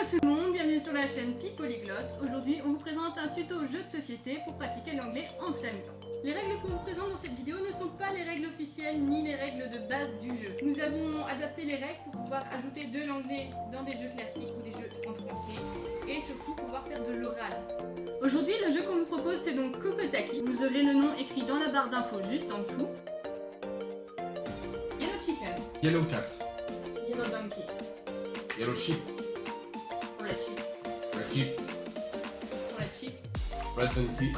tout le monde, bienvenue sur la chaîne Pi Polyglotte. Aujourd'hui, on vous présente un tuto jeu de société pour pratiquer l'anglais en s'amusant. Les règles qu'on vous présente dans cette vidéo ne sont pas les règles officielles ni les règles de base du jeu. Nous avons adapté les règles pour pouvoir ajouter de l'anglais dans des jeux classiques ou des jeux en français et surtout pouvoir faire de l'oral. Aujourd'hui, le jeu qu'on vous propose, c'est donc Kokotaki. Vous aurez le nom écrit dans la barre d'infos juste en dessous. Yellow Chicken, Yellow cat. Yellow Donkey, Yellow sheep. Red Sheep, Red sheep. Red Sheep, Red donkey.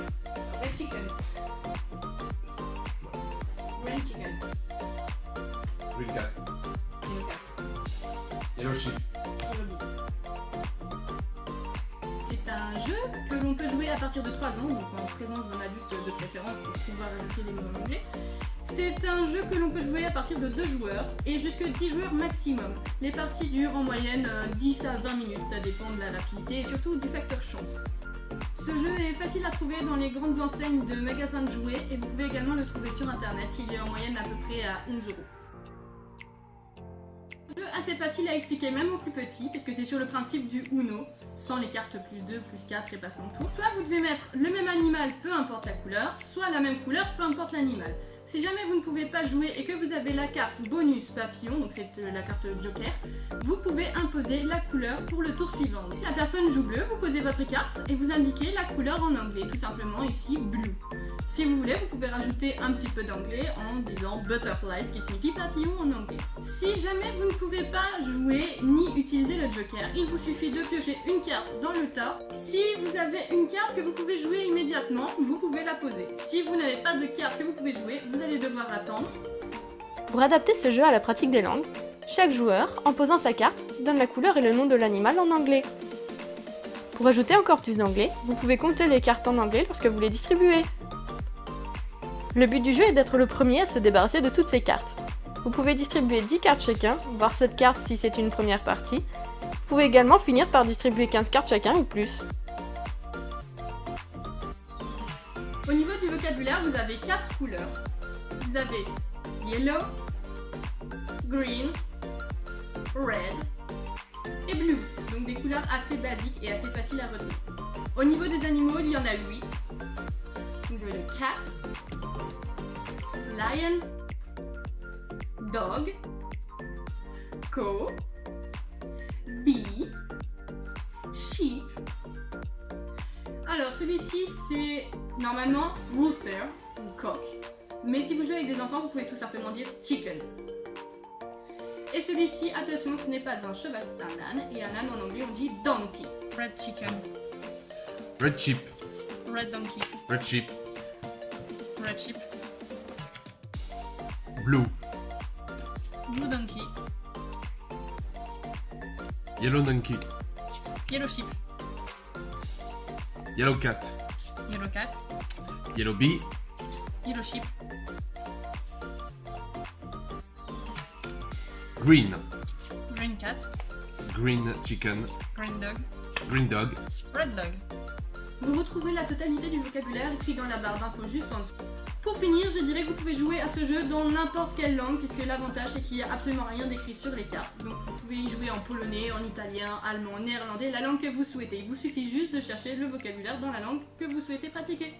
Red Chicken, Green Chicken, Green cat. Yellow Cat, Yellow sheep. Yellow Bee. C'est un jeu que l'on peut jouer à partir de 3 ans, donc en présence d'un adulte de préférence pour pouvoir ajouter les mots en anglais. C'est un jeu que l'on peut jouer à partir de 2 joueurs et jusque 10 joueurs maximum. Les parties durent en moyenne 10 à 20 minutes, ça dépend de la rapidité et surtout du facteur chance. Ce jeu est facile à trouver dans les grandes enseignes de magasins de jouets et vous pouvez également le trouver sur internet, il est en moyenne à peu près à 11 €. Un jeu assez facile à expliquer même aux plus petits puisque c'est sur le principe du Uno, sans les cartes plus 2, plus 4 et passement de tour. Soit vous devez mettre le même animal, peu importe la couleur, soit la même couleur, peu importe l'animal. Si jamais vous ne pouvez pas jouer et que vous avez la carte bonus papillon, donc c'est la carte joker, vous pouvez imposer la couleur pour le tour suivant. Donc, la personne joue bleu, vous posez votre carte et vous indiquez la couleur en anglais, tout simplement ici blue. Si vous voulez, vous pouvez rajouter un petit peu d'anglais en disant butterfly, ce qui signifie papillon en anglais. Si jamais vous ne pouvez pas jouer ni utiliser le joker, il vous suffit de piocher une carte dans le tas. Si vous avez une carte que vous pouvez jouer immédiatement, vous pouvez la poser. Si vous n'avez pas de carte que vous pouvez jouer, vous allez devoir attendre. Pour adapter ce jeu à la pratique des langues, chaque joueur, en posant sa carte, donne la couleur et le nom de l'animal en anglais. Pour ajouter encore plus d'anglais, vous pouvez compter les cartes en anglais lorsque vous les distribuez. Le but du jeu est d'être le premier à se débarrasser de toutes ces cartes. Vous pouvez distribuer 10 cartes chacun, voire 7 cartes si c'est une première partie. Vous pouvez également finir par distribuer 15 cartes chacun ou plus. Au niveau du vocabulaire, vous avez 4 couleurs. Vous avez yellow, green, red et blue. Donc des couleurs assez basiques et assez faciles à retenir. Au niveau des animaux, il y en a 8. Vous avez le cat, lion, dog, cow, bee, sheep. Alors celui-ci c'est normalement rooster ou cock. Mais si vous jouez avec des enfants, vous pouvez tout simplement dire chicken. Et celui-ci, attention, ce n'est pas un cheval, c'est un âne. Et un âne en anglais on dit donkey. Red chicken, Red sheep. red donkey, Red sheep. red sheep, Blue. blue donkey, Yellow donkey. yellow sheep, Yellow cat. yellow cat, Yellow bee. yellow sheep, Green. green cat, Green chicken. green dog, Green dog. red dog. Vous retrouvez la totalité du vocabulaire écrit dans la barre d'infos juste en dessous. Pour finir, je dirais que vous pouvez jouer à ce jeu dans n'importe quelle langue, puisque l'avantage c'est qu'il n'y a absolument rien d'écrit sur les cartes. Donc vous pouvez y jouer en polonais, en italien, allemand, néerlandais, la langue que vous souhaitez. Il vous suffit juste de chercher le vocabulaire dans la langue que vous souhaitez pratiquer.